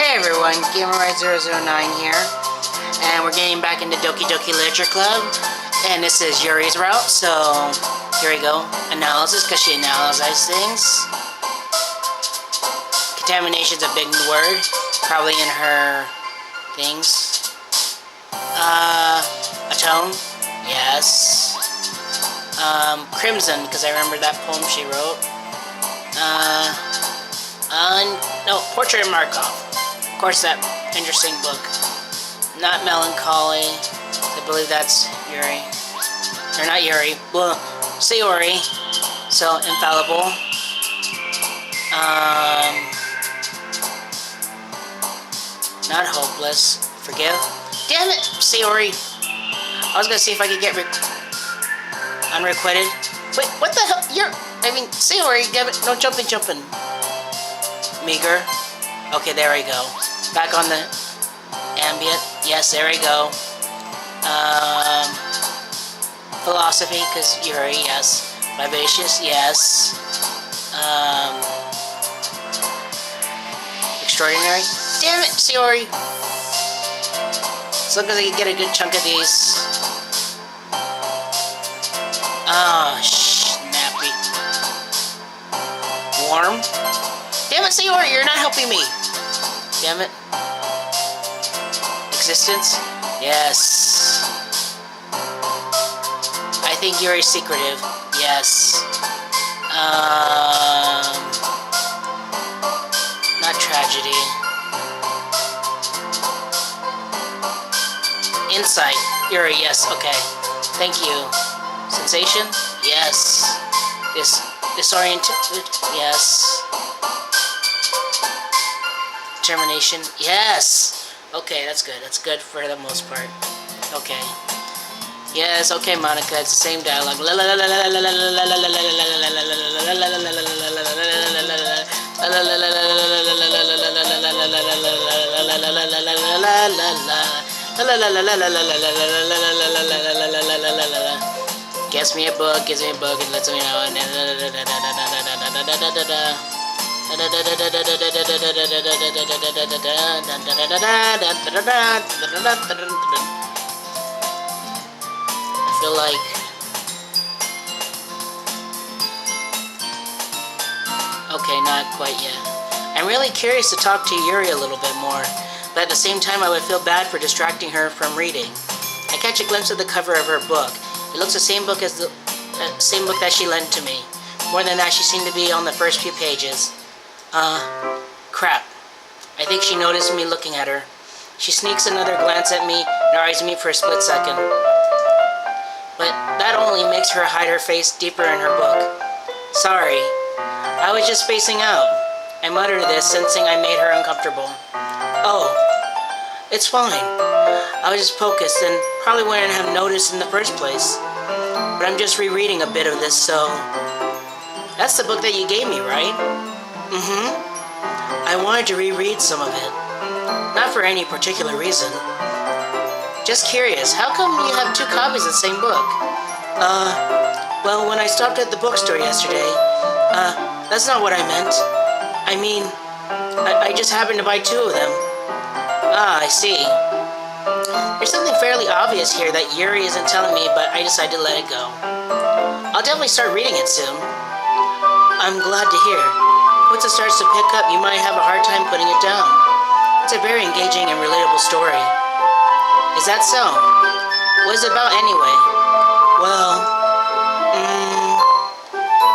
Hey everyone, GamerRide009 here, and we're getting back into Doki Doki Literature Club, and this is Yuri's route, so here we go. Analysis, because she analyzes things. Contamination's a big word, probably in her things. Atone, yes. Crimson, because I remember that poem she wrote. No, Portrait of Markov. Of course, that interesting book. Not Melancholy. I believe that's Yuri. Or not Yuri. Well, Sayori. So, Infallible. Not Hopeless. Forgive. Damn it, Sayori. I was gonna see if I could get unrequited. Wait, what the hell? Sayori, damn it. No jumping. Meager. Okay, there we go. Back on the ambient. Yes, there we go. Philosophy, because Yuri, yes. Vivacious, yes. Extraordinary. Damn it, Sayori. As long as I can get a good chunk of these. Snappy. Warm. Damn it, Sayori, you're not helping me. Damn it. Existence? Yes. I think Yuri's secretive. Yes. Not tragedy. Insight. Yuri, yes, okay. Thank you. Sensation? Yes. Disoriented? Yes. Determination? Yes! Okay, that's good. That's good for the most part. Okay. Yes, okay, Monica, it's the same dialogue. Gives me a book, and lets me know. I feel like okay, not quite yet. I'm really curious to talk to Yuri a little bit more, but at the same time I would feel bad for distracting her from reading. I catch a glimpse of the cover of her book. It looks the same book as the same book that she lent to me. More than that, she seemed to be on the first few pages. Crap. I think she noticed me looking at her. She sneaks another glance at me, and our eyes meet for a split second. But that only makes her hide her face deeper in her book. Sorry. I was just spacing out. I muttered this, sensing I made her uncomfortable. Oh. It's fine. I was just focused and probably wouldn't have noticed in the first place. But I'm just rereading a bit of this, so... That's the book that you gave me, right? I wanted to reread some of it. Not for any particular reason. Just curious, how come you have two copies of the same book? Well, when I stopped at the bookstore yesterday, that's not what I meant. I mean, I just happened to buy two of them. I see. There's something fairly obvious here that Yuri isn't telling me, but I decided to let it go. I'll definitely start reading it soon. I'm glad to hear. Once it starts to pick up, you might have a hard time putting it down. It's a very engaging and relatable story. Is that so? What is it about anyway? Well,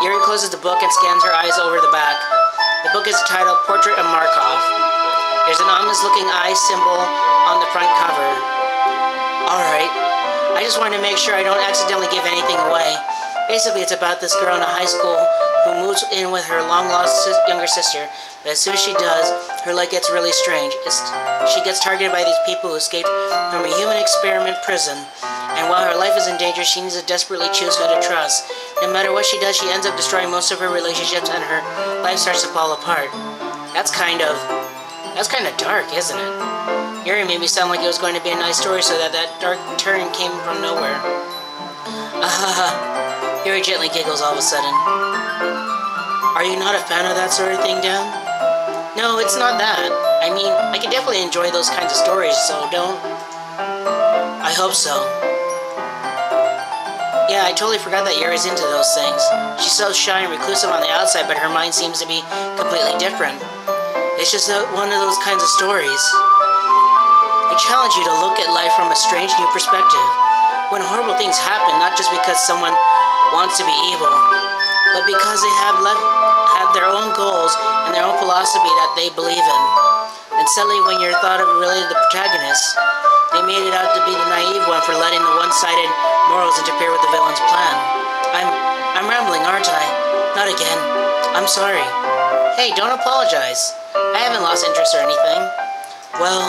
Yuri closes the book and scans her eyes over the back. The book is titled Portrait of Markov. There's an ominous-looking eye symbol on the front cover. Alright. I just wanted to make sure I don't accidentally give anything away. Basically, it's about this girl in a high school who moves in with her long-lost younger sister, but as soon as she does, her life gets really strange. She gets targeted by these people who escaped from a human experiment prison, and while her life is in danger, she needs to desperately choose who to trust. No matter what she does, she ends up destroying most of her relationships, and her life starts to fall apart. That's kind of dark, isn't it? Yuri made me sound like it was going to be a nice story, so that dark turn came from nowhere. Yuri gently giggles all of a sudden. Are you not a fan of that sort of thing, Dan? No, it's not that. I mean, I can definitely enjoy those kinds of stories, so don't... I hope so. Yeah, I totally forgot that Yuri's into those things. She's so shy and reclusive on the outside, but her mind seems to be completely different. It's just one of those kinds of stories. They challenge you to look at life from a strange new perspective. When horrible things happen, not just because someone wants to be evil, but because they have their own goals and their own philosophy that they believe in. And suddenly, when you're thought of related to the protagonist, they made it out to be the naive one for letting the one-sided morals interfere with the villain's plan. I'm rambling, aren't I? Not again. I'm sorry. Hey, don't apologize. I haven't lost interest or anything. Well,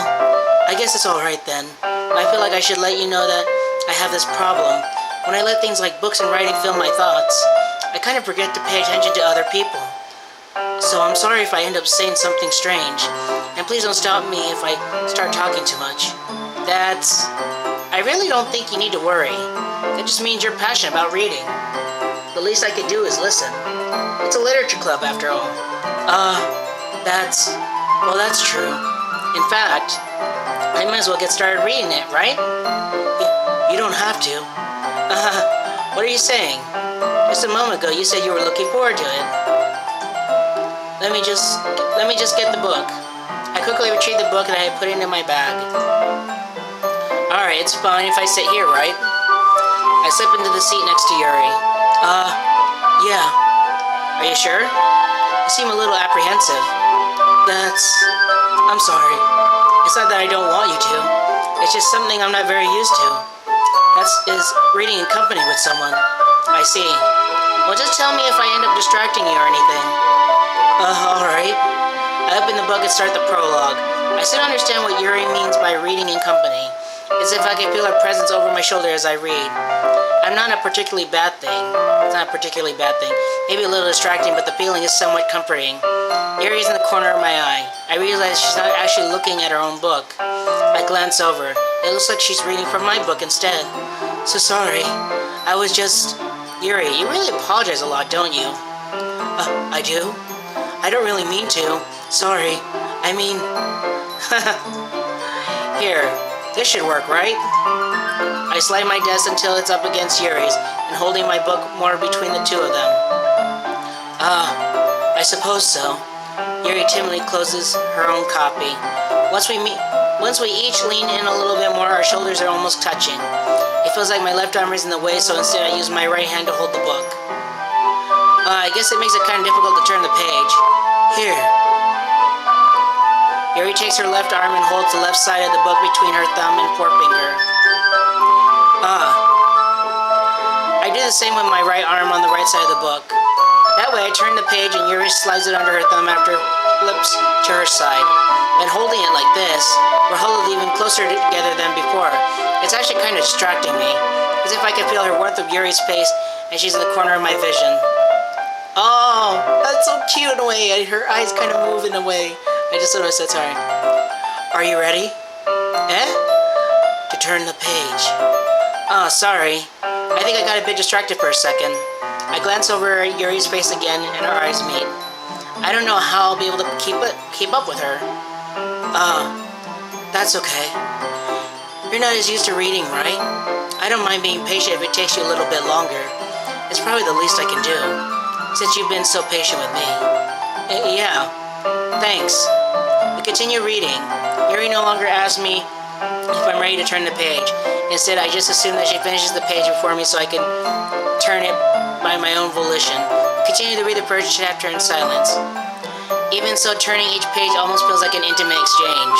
I guess it's alright then. I feel like I should let you know that I have this problem. When I let things like books and writing fill my thoughts, I kind of forget to pay attention to other people. So I'm sorry if I end up saying something strange, and please don't stop me if I start talking too much. I really don't think you need to worry. That just means you're passionate about reading. The least I could do is listen. It's a literature club after all. That's true. In fact, I might as well get started reading it, right? You don't have to. What are you saying? Just a moment ago you said you were looking forward to it. Let me just get the book. I quickly retrieved the book and I put it into my bag. Alright, it's fine if I sit here, right? I slip into the seat next to Yuri. Yeah. Are you sure? You seem a little apprehensive. I'm sorry. It's not that I don't want you to. It's just something I'm not very used to. Is reading in company with someone. I see. Well, just tell me if I end up distracting you or anything. Alright. I open the book and start the prologue. I still understand what Yuri means by reading in company. It's if I can feel her presence over my shoulder as I read. It's not a particularly bad thing. Maybe a little distracting, but the feeling is somewhat comforting. Yuri's in the corner of my eye. I realize she's not actually looking at her own book. I glance over. It looks like she's reading from my book instead. So sorry. I was just... Yuri, you really apologize a lot, don't you? I do? I don't really mean to. Sorry. I mean... Here. This should work, right? I slide my desk until it's up against Yuri's, and holding my book more between the two of them. I suppose so. Yuri timidly closes her own copy. Once we each lean in a little bit more, our shoulders are almost touching. It feels like my left arm is in the way, so instead I use my right hand to hold the book. I guess it makes it kind of difficult to turn the page. Here. Yuri takes her left arm and holds the left side of the book between her thumb and forefinger. I do the same with my right arm on the right side of the book. That way I turn the page and Yuri slides it under her thumb after it flips to her side. And holding it like this, we're huddled even closer together than before. It's actually kind of distracting me. As if I can feel her warmth of Yuri's face and she's in the corner of my vision. Oh, that's so cute in a way. Her eyes kind of move in a way. I just noticed that, sorry. Are you ready? To turn the page. Oh, sorry. I think I got a bit distracted for a second. I glance over at Yuri's face again and our eyes meet. I don't know how I'll be able to keep up with her. That's okay. You're not as used to reading, right? I don't mind being patient if it takes you a little bit longer. It's probably the least I can do, since you've been so patient with me. Yeah, thanks. We continue reading. Yuri no longer asks me if I'm ready to turn the page. Instead, I just assume that she finishes the page before me so I can turn it by my own volition. Continue to read the first chapter in silence. Even so, turning each page almost feels like an intimate exchange.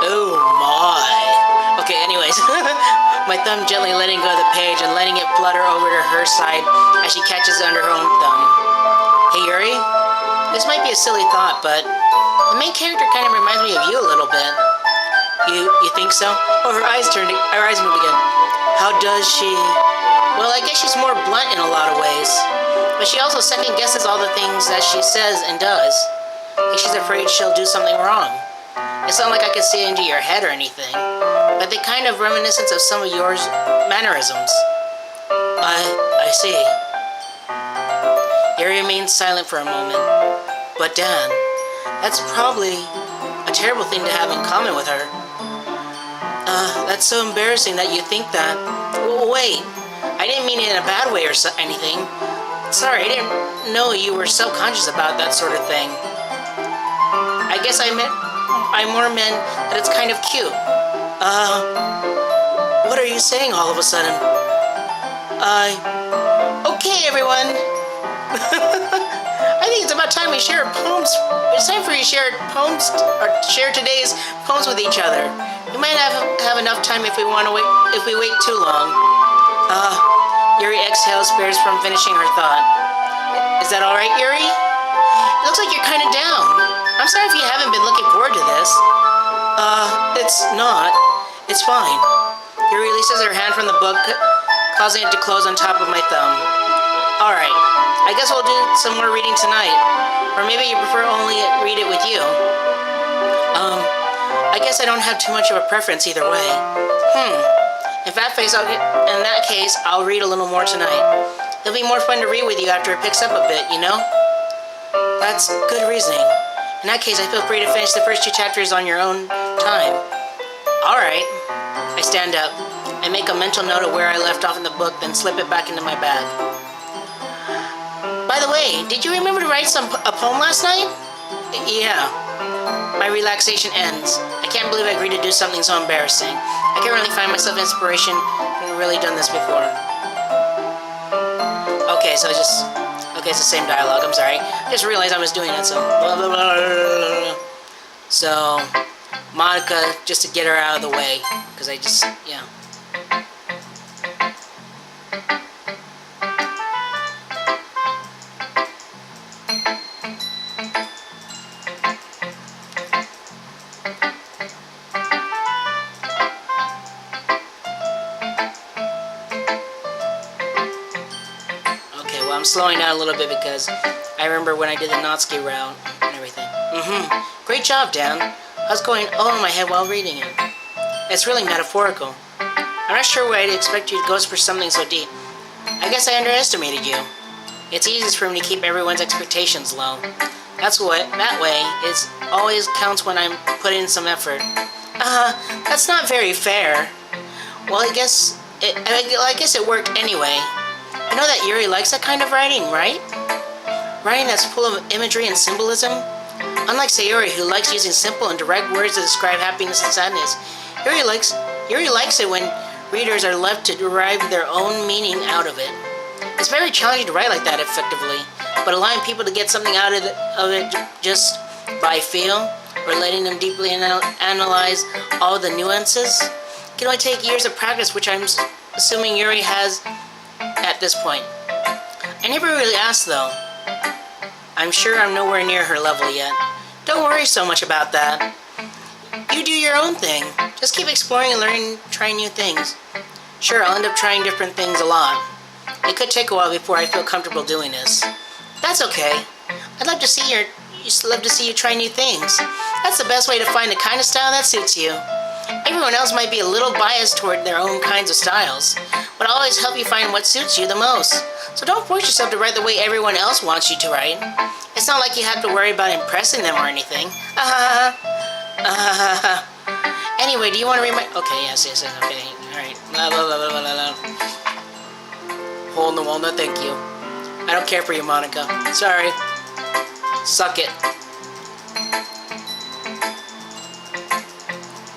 Oh my. Okay, anyways. My thumb gently letting go of the page and letting it flutter over to her side as she catches it under her own thumb. Hey Yuri, this might be a silly thought, but the main character kind of reminds me of you a little bit. You think so? Oh, her eyes moved again. How does she... Well, I guess she's more blunt in a lot of ways. But she also second guesses all the things that she says and does. Like she's afraid she'll do something wrong. It's not like I can see into your head or anything, but they kind of reminiscence of some of yours mannerisms. I see. Yuri remains silent for a moment. But Dan, That's probably a terrible thing to have in common with her. That's so embarrassing that you think that. Wait, I didn't mean it in a bad way or anything. Sorry, I didn't know you were self-conscious about that sort of thing. I guess I more meant that it's kind of cute. What are you saying all of a sudden? Okay, everyone. I think it's about time we share poems. It's time for you to share poems, or share today's poems with each other. We might have enough time if we wait too long. Yuri exhales, spares from finishing her thought. Is that alright, Yuri? It looks like you're kind of down. I'm sorry if you haven't been looking forward to this. It's not. It's fine. Yuri releases her hand from the book, causing it to close on top of my thumb. Alright, I guess we'll do some more reading tonight. Or maybe you prefer only read it with you. I guess I don't have too much of a preference either way. In that case, I'll read a little more tonight. It'll be more fun to read with you after it picks up a bit, you know? That's good reasoning. In that case, I feel free to finish the first 2 chapters on your own time. Alright. I stand up. I make a mental note of where I left off in the book, then slip it back into my bag. By the way, did you remember to write a poem last night? Yeah. My relaxation ends. I can't believe I agreed to do something so embarrassing. I can't really find myself inspiration. I haven't really done this before. Okay, so it's the same dialogue. I'm sorry. I just realized I was doing it, so blah, blah, blah, blah, blah. So, Monica, just to get her out of the way, because yeah. I'm slowing down a little bit because I remember when I did the Natsuki route and everything. Great job, Dan. I was going all in my head while reading it. It's really metaphorical. I'm not sure why I'd expect you to go for something so deep. I guess I underestimated you. It's easy for me to keep everyone's expectations low. That way, it always counts when I'm putting in some effort. That's not very fair. Well, I guess it worked anyway. I know that Yuri likes that kind of writing, right? Writing that's full of imagery and symbolism. Unlike Sayori, who likes using simple and direct words to describe happiness and sadness, Yuri likes it when readers are left to derive their own meaning out of it. It's very challenging to write like that effectively, but allowing people to get something out of it just by feel, or letting them deeply analyze all the nuances, can only take years of practice, which I'm assuming Yuri has at this point. I never really asked, though. I'm sure I'm nowhere near her level yet. Don't worry so much about that. You do your own thing. Just keep exploring and learning, trying new things. Sure, I'll end up trying different things a lot. It could take a while before I feel comfortable doing this. That's okay. I'd love to see you try new things. That's the best way to find the kind of style that suits you. Everyone else might be a little biased toward their own kinds of styles, but I'll always help you find what suits you the most. So don't force yourself to write the way everyone else wants you to write. It's not like you have to worry about impressing them or anything. Anyway, do you want to read my... Okay, yes, okay, alright. Hole in the walnut, thank you. I don't care for you, Monica. Sorry. Suck it.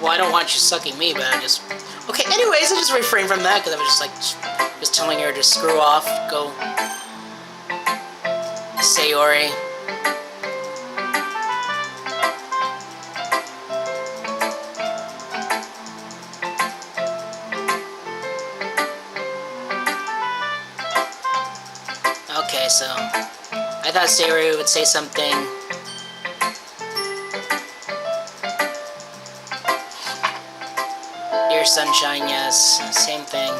Well, I don't want you sucking me, but I just... Okay, anyways, I just refrain from that, because I was just telling her to screw off, go... Sayori. Okay, so... I thought Sayori would say something... Dear Sunshine, yes. Same thing.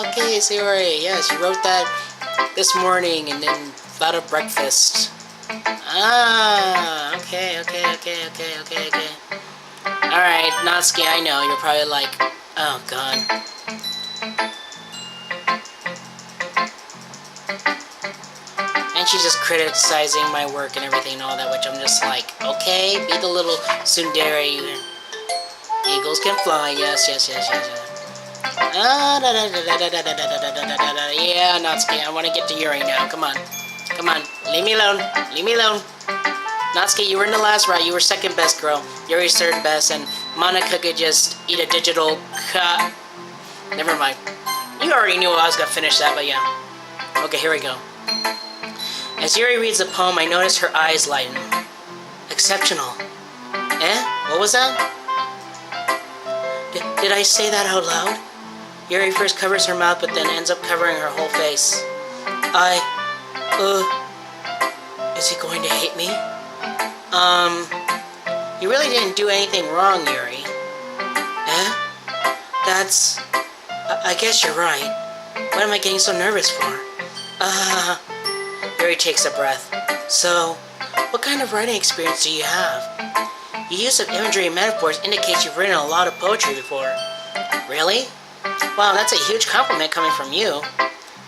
Okay, Sayori. Yes, you wrote that this morning and then thought of breakfast. Okay. Alright, Natsuki, I know. You're probably like, oh, God. And she's just criticizing my work and everything and all that, which I'm just like, okay, be the little tsundere. Eagles can fly, yes. Yeah, Natsuki, I want to get to Yuri now. Come on. Leave me alone. Natsuki, you were in the last round. You were second best, girl. Yuri's third best, and Monica could just eat a digital cut. Never mind. You already knew I was going to finish that, but yeah. Okay, here we go. As Yuri reads the poem, I notice her eyes lighten. Exceptional. What was that? Did I say that out loud? Yuri first covers her mouth, but then ends up covering her whole face. Is he going to hate me? You really didn't do anything wrong, Yuri. I guess you're right. What am I getting so nervous for? Yuri takes a breath. So, what kind of writing experience do you have? Your use of imagery and metaphors indicates you've written a lot of poetry before. Really? Wow, that's a huge compliment coming from you.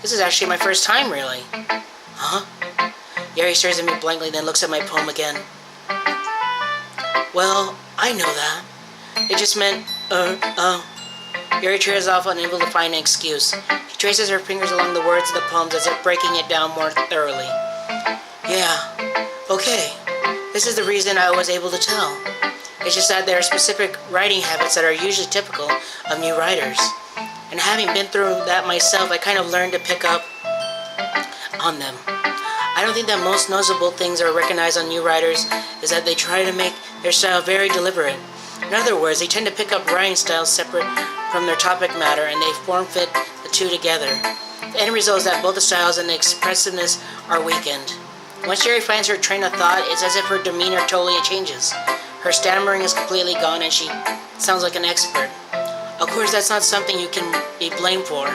This is actually my first time, really. Huh? Yuri stares at me blankly, then looks at my poem again. Well, I know that. It just meant, Yuri trails off, unable to find an excuse. She traces her fingers along the words of the poems as if breaking it down more thoroughly. Yeah, okay. This is the reason I was able to tell. It's just that there are specific writing habits that are usually typical of new writers. And having been through that myself, I kind of learned to pick up on them. I don't think that most noticeable things are recognized on new writers is that they try to make their style very deliberate. In other words, they tend to pick up writing styles separate from their topic matter, and they form-fit the two together. The end result is that both the styles and the expressiveness are weakened. Once Yuri finds her train of thought, it's as if her demeanor totally changes. Her stammering is completely gone, and she sounds like an expert. Of course, that's not something you can be blamed for.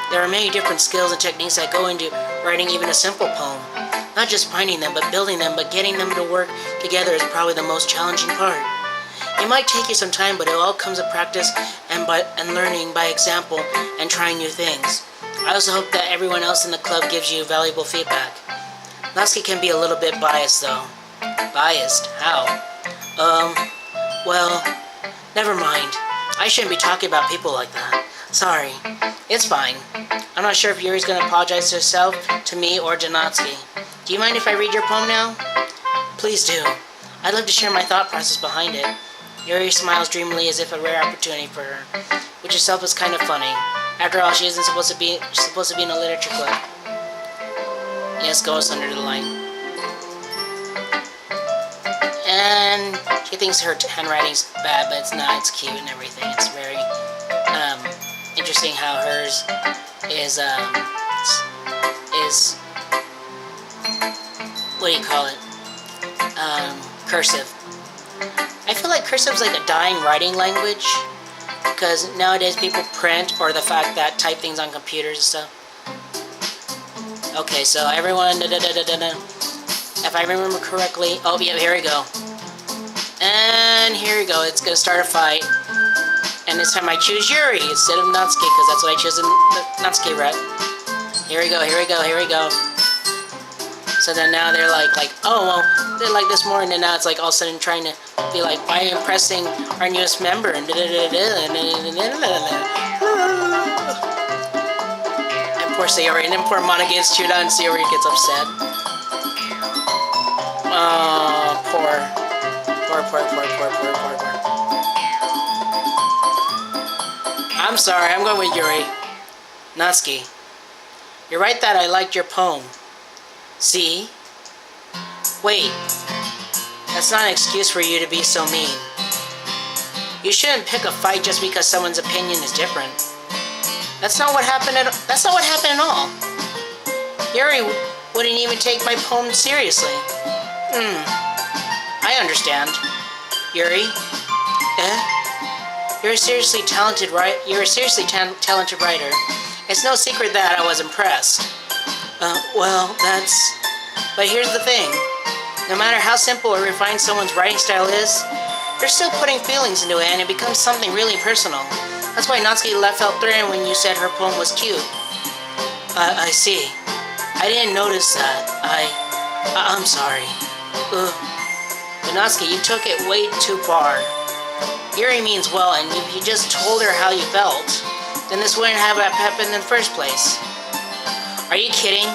There are many different skills and techniques that go into writing even a simple poem. Not just finding them, but building them, but getting them to work together is probably the most challenging part. It might take you some time, but it all comes with practice and learning by example and trying new things. I also hope that everyone else in the club gives you valuable feedback. Natsuki can be a little bit biased, though. Biased? How? Well, never mind. I shouldn't be talking about people like that. Sorry. It's fine. I'm not sure if Yuri's gonna apologize to herself, to me, or to Natsuki. Do you mind if I read your poem now? Please do. I'd love to share my thought process behind it. Yuri smiles dreamily as if a rare opportunity for her, which itself is kind of funny. After all, she isn't supposed to be in a literature club. Yes, goes under the light. And she thinks her handwriting's bad, but it's not. It's cute and everything. It's very interesting how hers is what do you call it? Cursive. I feel like cursive is like a dying writing language because nowadays people print, or the fact that type things on computers and stuff. Okay, so everyone, if I remember correctly, oh yeah, here we go. And here we go, it's gonna start a fight. And this time I choose Yuri instead of Natsuki, because that's what I choose in Natsuki route. Here we go. So then now they're like, oh, well, they like this more, and then now it's like all of a sudden trying to be like, by impressing our newest member, and poor Sayori, and then poor Monica gets chewed out, and Sayori gets upset. Oh, poor. I'm sorry, I'm going with Yuri. Natsuki, you're right that I liked your poem. See? Wait, that's not an excuse for you to be so mean. You shouldn't pick a fight just because someone's opinion is different. That's not what happened at all. Yuri wouldn't even take my poem seriously. I understand. Yuri? You're a seriously talented writer. It's no secret that I was impressed. But here's the thing. No matter how simple or refined someone's writing style is, they're still putting feelings into it, and it becomes something really personal. That's why Natsuki felt threatened when you said her poem was cute. I see. I didn't notice that. I'm sorry. Ugh. But Natsuki, you took it way too far. Yuri means well, and if you just told her how you felt, then this wouldn't have happened in the first place. Are you kidding?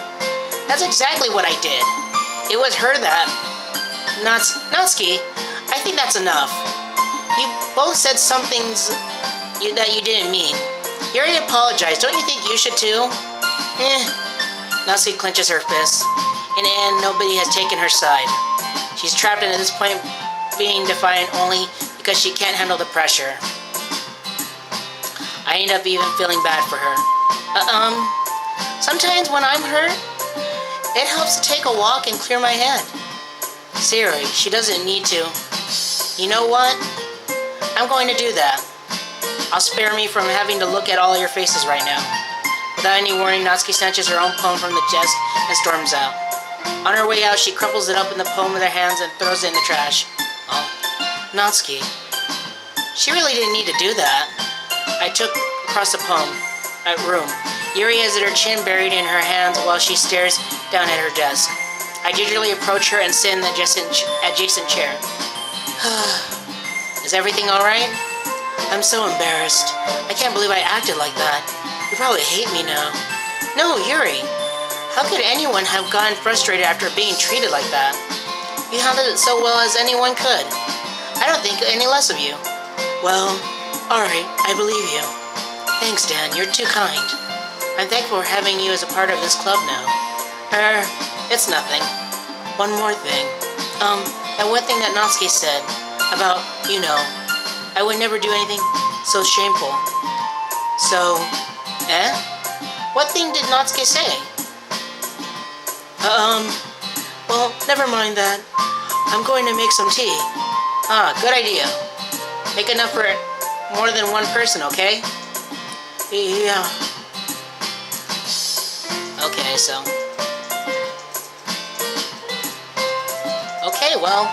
That's exactly what I did. It was her that... Natsuki, I think that's enough. You both said some things that you didn't mean. Yuri apologized. Don't you think you should too? Natsuki clenches her fists. In the end, nobody has taken her side. She's trapped into this point, being defiant only because she can't handle the pressure. I end up even feeling bad for her. Sometimes when I'm hurt, it helps to take a walk and clear my head. Seriously, she doesn't need to. You know what? I'm going to do that. I'll spare me from having to look at all your faces right now. Without any warning, Natsuki snatches her own poem from the desk and storms out. On her way out, she crumples it up in the poem with her hands and throws it in the trash. Oh, Natsuki. She really didn't need to do that. I took across the room. Yuri has her chin buried in her hands while she stares down at her desk. I gingerly approach her and sit in the adjacent chair. Is everything alright? I'm so embarrassed. I can't believe I acted like that. You probably hate me now. No, Yuri. How could anyone have gotten frustrated after being treated like that? You handled it so well as anyone could. I don't think any less of you. Well, alright, I believe you. Thanks, Dan. You're too kind. I'm thankful for having you as a part of this club now. It's nothing. One more thing. That one thing that Natsuki said about, I would never do anything so shameful. So, What thing did Natsuki say? Well, never mind that. I'm going to make some tea. Good idea. Make enough for more than one person, okay? Yeah. Okay, so... Okay, well...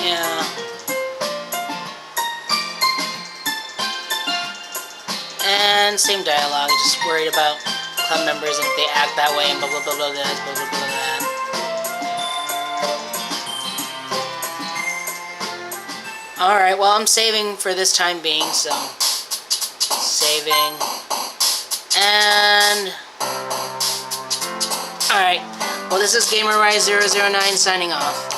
Yeah... And same dialogue, just worried about club members and if they act that way and blah blah blah blah blah blah blah blah blah. Alright, well I'm saving for this time being, so... Saving... And... Alright, well this is GamerRise009 signing off.